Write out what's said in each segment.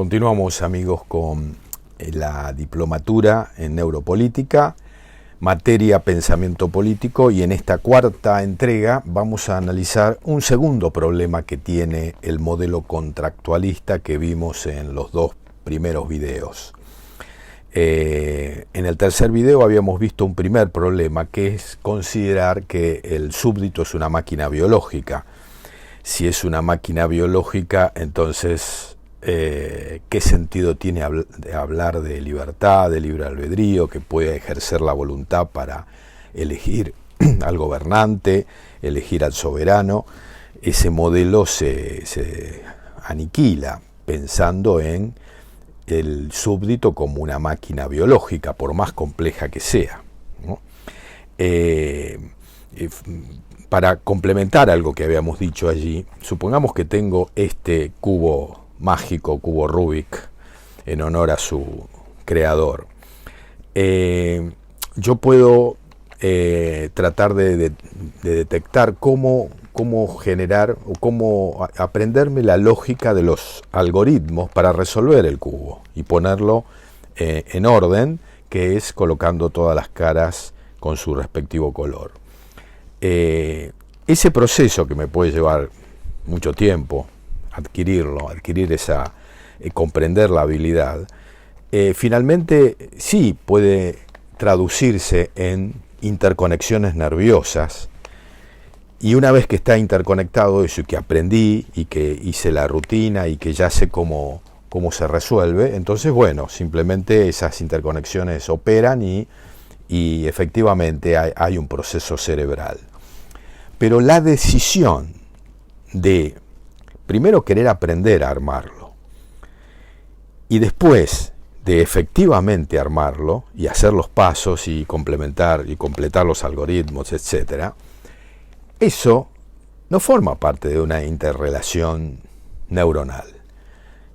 Continuamos, amigos, con la diplomatura en neuropolítica, materia pensamiento político, y en esta cuarta entrega vamos a analizar un segundo problema que tiene el modelo contractualista que vimos en los dos primeros videos. En el tercer video habíamos visto un primer problema, que es considerar que el súbdito es una máquina biológica. Si es una máquina biológica, entonces ¿qué sentido tiene hablar de libertad, de libre albedrío, que puede ejercer la voluntad para elegir al gobernante, elegir al soberano? Ese modelo se aniquila pensando en el súbdito como una máquina biológica, por más compleja que sea, ¿no? Para complementar algo que habíamos dicho allí, supongamos que tengo este cubo mágico, cubo Rubik, en honor a su creador. Yo puedo tratar de detectar cómo generar o cómo aprenderme la lógica de los algoritmos para resolver el cubo y ponerlo en orden, que es colocando todas las caras con su respectivo color. Ese proceso, que me puede llevar mucho tiempo adquirir esa, comprender la habilidad, finalmente sí puede traducirse en interconexiones nerviosas, y una vez que está interconectado eso, y que aprendí y que hice la rutina y que ya sé cómo se resuelve, entonces bueno, simplemente esas interconexiones operan y efectivamente hay un proceso cerebral. Pero la decisión de primero querer aprender a armarlo y después de efectivamente armarlo y hacer los pasos y complementar y completar los algoritmos, etcétera, eso no forma parte de una interrelación neuronal.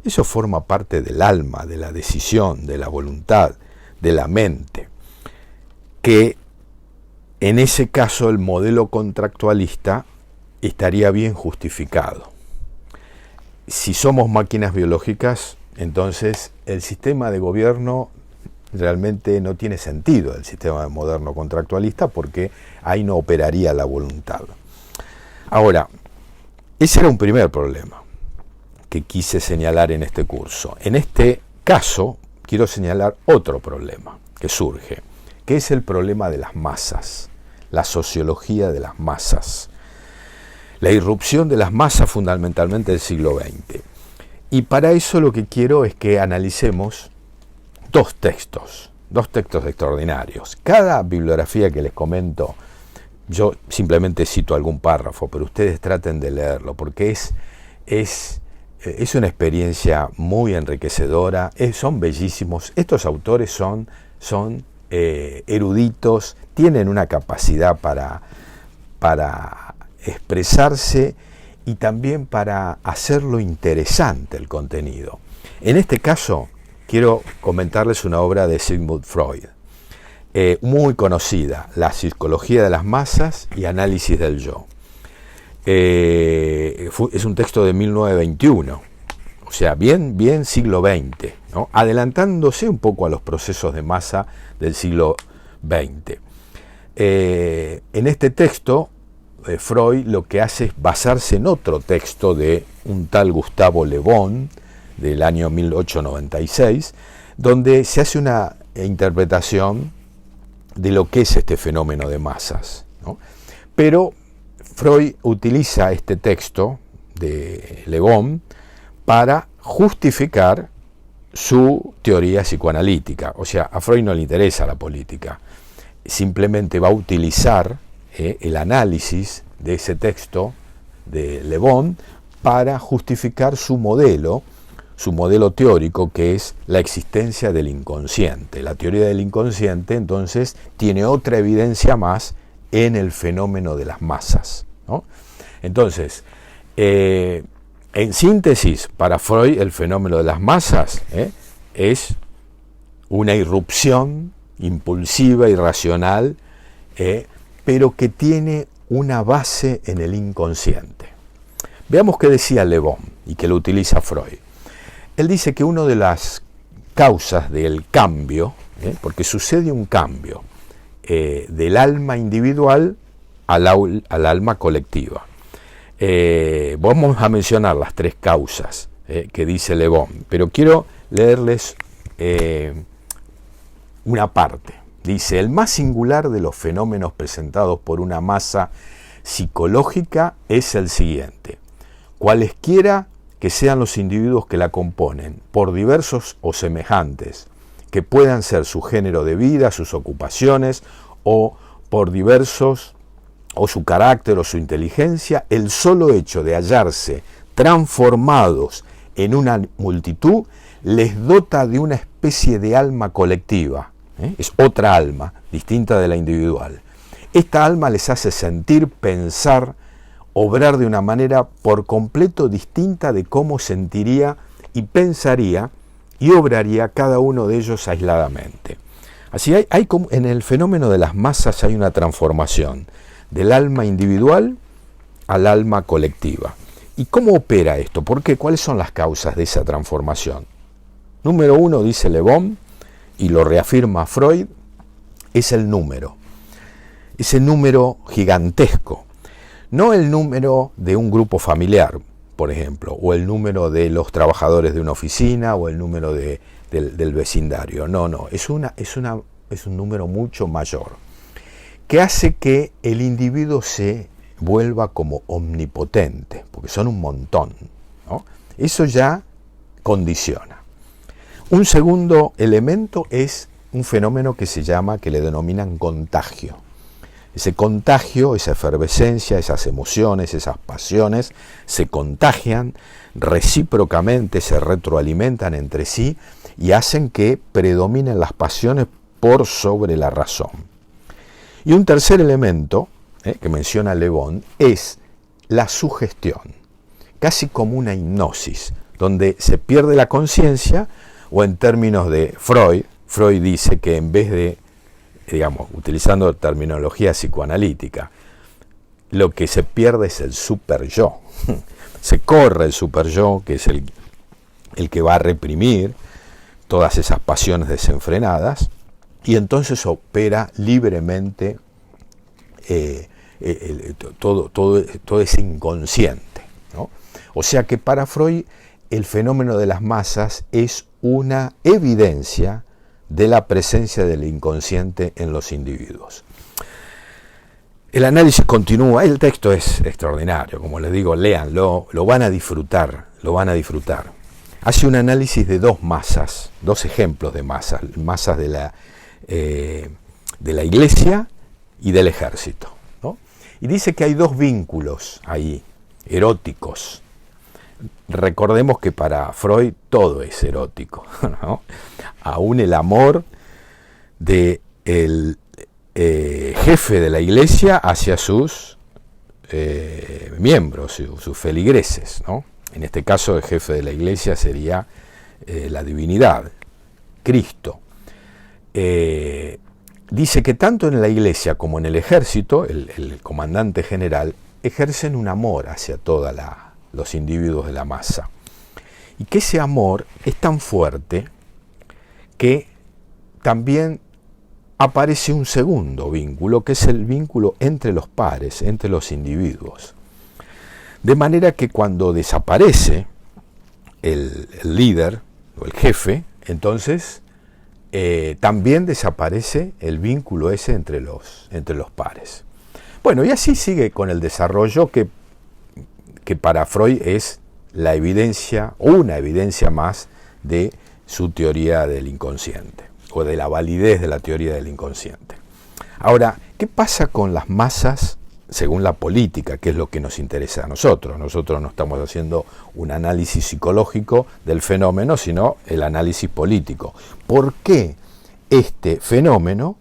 Eso forma parte del alma, de la decisión, de la voluntad, de la mente, que en ese caso el modelo contractualista estaría bien justificado. Si somos máquinas biológicas, entonces el sistema de gobierno realmente no tiene sentido, el sistema moderno contractualista, porque ahí no operaría la voluntad. Ahora, ese era un primer problema que quise señalar en este curso. En este caso, quiero señalar otro problema que surge, que es el problema de las masas, la sociología de las masas, la irrupción de las masas fundamentalmente del siglo XX. Y para eso lo que quiero es que analicemos dos textos extraordinarios. Cada bibliografía que les comento, yo simplemente cito algún párrafo, pero ustedes traten de leerlo, porque es una experiencia muy enriquecedora, son bellísimos. Estos autores son eruditos, tienen una capacidad para expresarse y también para hacerlo interesante el contenido. En este caso, quiero comentarles una obra de Sigmund Freud, muy conocida, La psicología de las masas y análisis del yo. Es un texto de 1921, o sea, bien siglo XX, ¿no? Adelantándose un poco a los procesos de masa del siglo XX. En este texto, Freud lo que hace es basarse en otro texto de un tal Gustavo Le Bon, del año 1896, donde se hace una interpretación de lo que es este fenómeno de masas, ¿no? Pero Freud utiliza este texto de Le Bon para justificar su teoría psicoanalítica. O sea, a Freud no le interesa la política, simplemente va a utilizar el análisis de ese texto de Le Bon para justificar su modelo teórico, que es la existencia del inconsciente. La teoría del inconsciente, entonces, tiene otra evidencia más en el fenómeno de las masas, ¿no? Entonces, en síntesis, para Freud el fenómeno de las masas es una irrupción impulsiva, irracional, pero que tiene una base en el inconsciente. Veamos qué decía Le Bon y que lo utiliza Freud. él dice que una de las causas del cambio, porque sucede un cambio del alma individual al alma colectiva. Vamos a mencionar las 3 causas que dice Le Bon, pero quiero leerles una parte. Dice: el más singular de los fenómenos presentados por una masa psicológica es el siguiente: cualesquiera que sean los individuos que la componen, por diversos o semejantes, que puedan ser su género de vida, sus ocupaciones, o por diversos, o su carácter o su inteligencia, el solo hecho de hallarse transformados en una multitud les dota de una especie de alma colectiva. Es otra alma, distinta de la individual. Esta alma les hace sentir, pensar, obrar de una manera por completo distinta de cómo sentiría y pensaría y obraría cada uno de ellos aisladamente. Así hay como en el fenómeno de las masas hay una transformación del alma individual al alma colectiva. ¿Y cómo opera esto? ¿Por qué? ¿Cuáles son las causas de esa transformación? Número 1, dice Le Bon, y lo reafirma Freud, es el número. Ese número gigantesco. No el número de un grupo familiar, por ejemplo, o el número de los trabajadores de una oficina, o el número del vecindario. No, es un número mucho mayor, que hace que el individuo se vuelva como omnipotente, porque son un montón, ¿no? Eso ya condiciona. Un segundo elemento es un fenómeno que le denominan contagio. Ese contagio, esa efervescencia, esas emociones, esas pasiones, se contagian recíprocamente, se retroalimentan entre sí y hacen que predominen las pasiones por sobre la razón. Y un tercer elemento que menciona Le Bon es la sugestión, casi como una hipnosis, donde se pierde la conciencia, o en términos de Freud dice que en vez de, utilizando terminología psicoanalítica, lo que se pierde es el super yo. Se corre el super yo, que es el que va a reprimir todas esas pasiones desenfrenadas, y entonces opera libremente todo ese inconsciente, ¿no? O sea que para Freud el fenómeno de las masas es una evidencia de la presencia del inconsciente en los individuos. El análisis continúa, el texto es extraordinario, como les digo, léanlo, lo van a disfrutar. Hace un análisis de 2 masas, 2 ejemplos de masas de la iglesia y del ejército, ¿no? Y dice que hay 2 vínculos ahí, eróticos. Recordemos que para Freud todo es erótico, ¿no? Aún el amor del jefe de la iglesia hacia sus miembros, sus feligreses, ¿no? En este caso el jefe de la iglesia sería la divinidad, Cristo. Dice que tanto en la iglesia como en el ejército, el comandante general, ejercen un amor hacia todos los individuos de la masa. Y que ese amor es tan fuerte que también aparece un segundo vínculo, que es el vínculo entre los pares, entre los individuos. De manera que cuando desaparece el líder o el jefe, entonces también desaparece el vínculo ese entre los pares. Bueno, y así sigue con el desarrollo que para Freud es la evidencia, o una evidencia más, de su teoría del inconsciente, o de la validez de la teoría del inconsciente. Ahora, ¿qué pasa con las masas según la política, que es lo que nos interesa a nosotros? Nosotros no estamos haciendo un análisis psicológico del fenómeno, sino el análisis político. ¿Por qué este fenómeno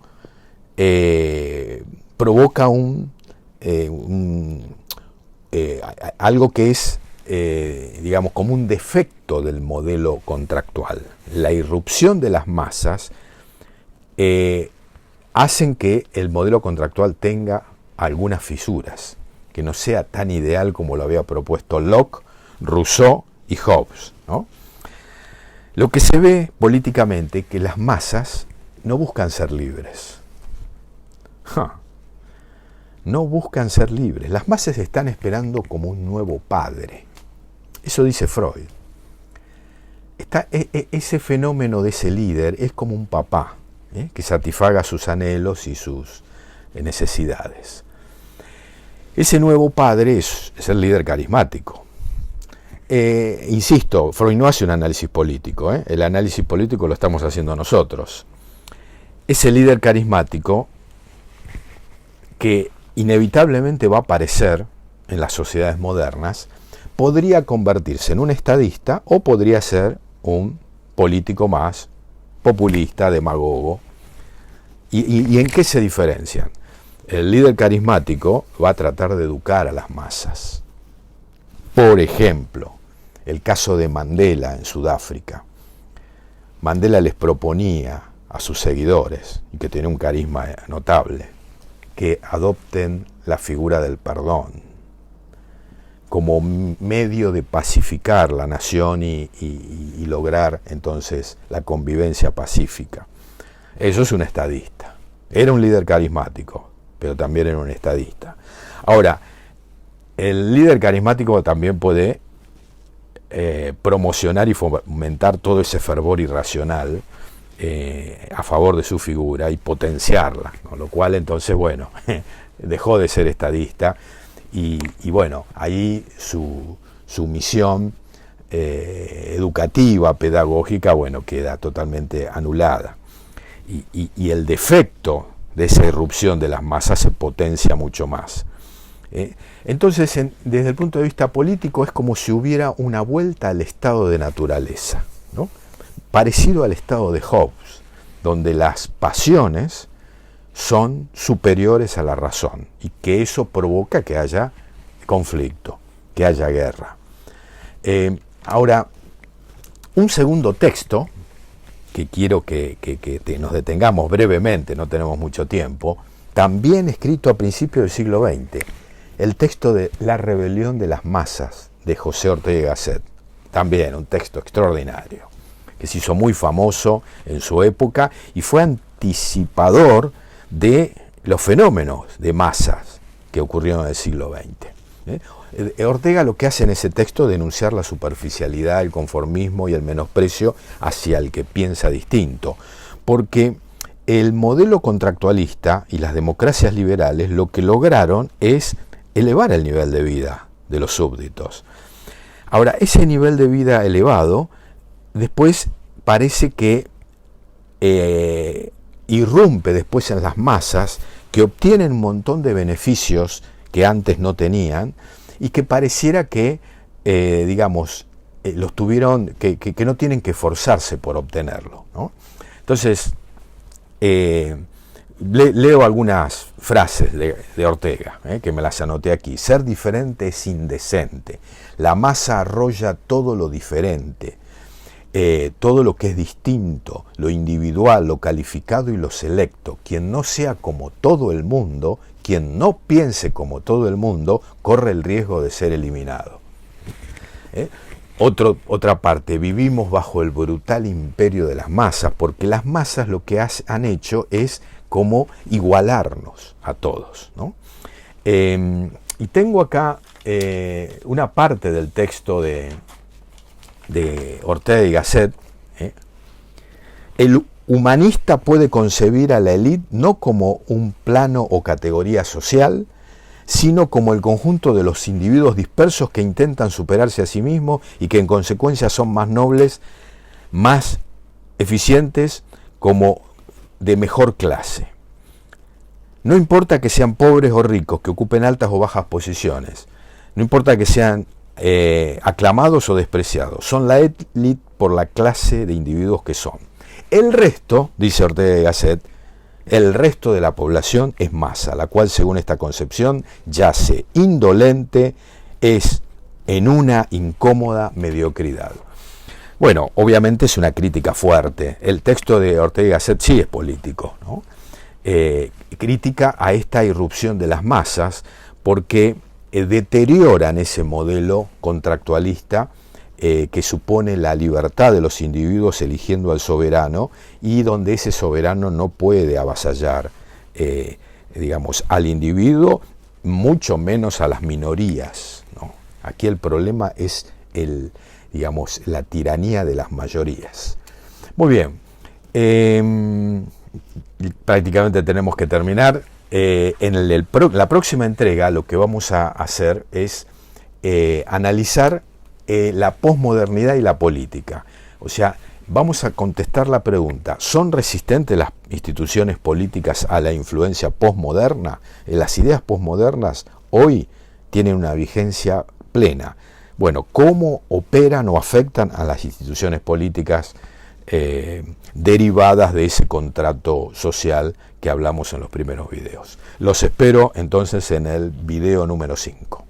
provoca algo que es, como un defecto del modelo contractual? La irrupción de las masas hacen que el modelo contractual tenga algunas fisuras, que no sea tan ideal como lo había propuesto Locke, Rousseau y Hobbes, ¿no? Lo que se ve políticamente que las masas no buscan ser libres. No buscan ser libres. Las masas están esperando como un nuevo padre. Eso dice Freud. Ese fenómeno de ese líder es como un papá, que satisfaga sus anhelos y sus necesidades. Ese nuevo padre es el líder carismático. Insisto, Freud no hace un análisis político, el análisis político lo estamos haciendo nosotros. Ese líder carismático que inevitablemente va a aparecer en las sociedades modernas, podría convertirse en un estadista o podría ser un político más populista, demagogo. ¿Y en qué se diferencian? El líder carismático va a tratar de educar a las masas. Por ejemplo, el caso de Mandela en Sudáfrica. Mandela les proponía a sus seguidores, y que tenía un carisma notable, que adopten la figura del perdón como medio de pacificar la nación y lograr entonces la convivencia pacífica. Eso es un estadista. Era un líder carismático, pero también era un estadista. Ahora, el líder carismático también puede promocionar y fomentar todo ese fervor irracional a favor de su figura y potenciarla, con lo cual entonces, bueno, dejó de ser estadista y bueno, ahí su misión educativa, pedagógica, bueno, queda totalmente anulada. Y el defecto de esa irrupción de las masas se potencia mucho más. Entonces, desde el punto de vista político, es como si hubiera una vuelta al estado de naturaleza, ¿no? Parecido al estado de Hobbes, donde las pasiones son superiores a la razón y que eso provoca que haya conflicto, que haya guerra. Ahora, un segundo texto, que quiero que nos detengamos brevemente, no tenemos mucho tiempo, también escrito a principios del siglo XX, el texto de La rebelión de las masas, de José Ortega y Gasset, también un texto extraordinario, que se hizo muy famoso en su época y fue anticipador de los fenómenos de masas que ocurrieron en el siglo XX. Ortega lo que hace en ese texto es denunciar la superficialidad, el conformismo y el menosprecio hacia el que piensa distinto, porque el modelo contractualista y las democracias liberales lo que lograron es elevar el nivel de vida de los súbditos. Ahora, ese nivel de vida elevado después parece que irrumpe después en las masas, que obtienen un montón de beneficios que antes no tenían y que pareciera que, los tuvieron, que no tienen que esforzarse por obtenerlo, ¿no? Entonces, leo algunas frases de Ortega, que me las anoté aquí. Ser diferente es indecente. La masa arrolla todo lo diferente. Todo lo que es distinto, lo individual, lo calificado y lo selecto. Quien no sea como todo el mundo, quien no piense como todo el mundo, corre el riesgo de ser eliminado. Otra parte, vivimos bajo el brutal imperio de las masas, porque las masas lo que han hecho es como igualarnos a todos, ¿no? Y tengo acá una parte del texto de Ortega y Gasset. El humanista puede concebir a la élite no como un plano o categoría social, sino como el conjunto de los individuos dispersos que intentan superarse a sí mismos y que en consecuencia son más nobles, más eficientes, como de mejor clase. No importa que sean pobres o ricos, que ocupen altas o bajas posiciones, no importa que sean aclamados o despreciados, son la élite por la clase de individuos que son. El resto, dice Ortega y Gasset, el resto de la población es masa, la cual según esta concepción yace indolente, es en una incómoda mediocridad. Bueno, obviamente es una crítica fuerte. El texto de Ortega y Gasset sí es político, ¿no? Crítica a esta irrupción de las masas porque deterioran ese modelo contractualista que supone la libertad de los individuos eligiendo al soberano, y donde ese soberano no puede avasallar, digamos, al individuo, mucho menos a las minorías, ¿no? Aquí el problema es digamos, la tiranía de las mayorías. Muy bien, prácticamente tenemos que terminar. En la próxima entrega lo que vamos a hacer es analizar la posmodernidad y la política. O sea, vamos a contestar la pregunta: ¿son resistentes las instituciones políticas a la influencia posmoderna? Las ideas posmodernas hoy tienen una vigencia plena. Bueno, ¿cómo operan o afectan a las instituciones políticas derivadas de ese contrato social que hablamos en los primeros videos? Los espero entonces en el video número 5.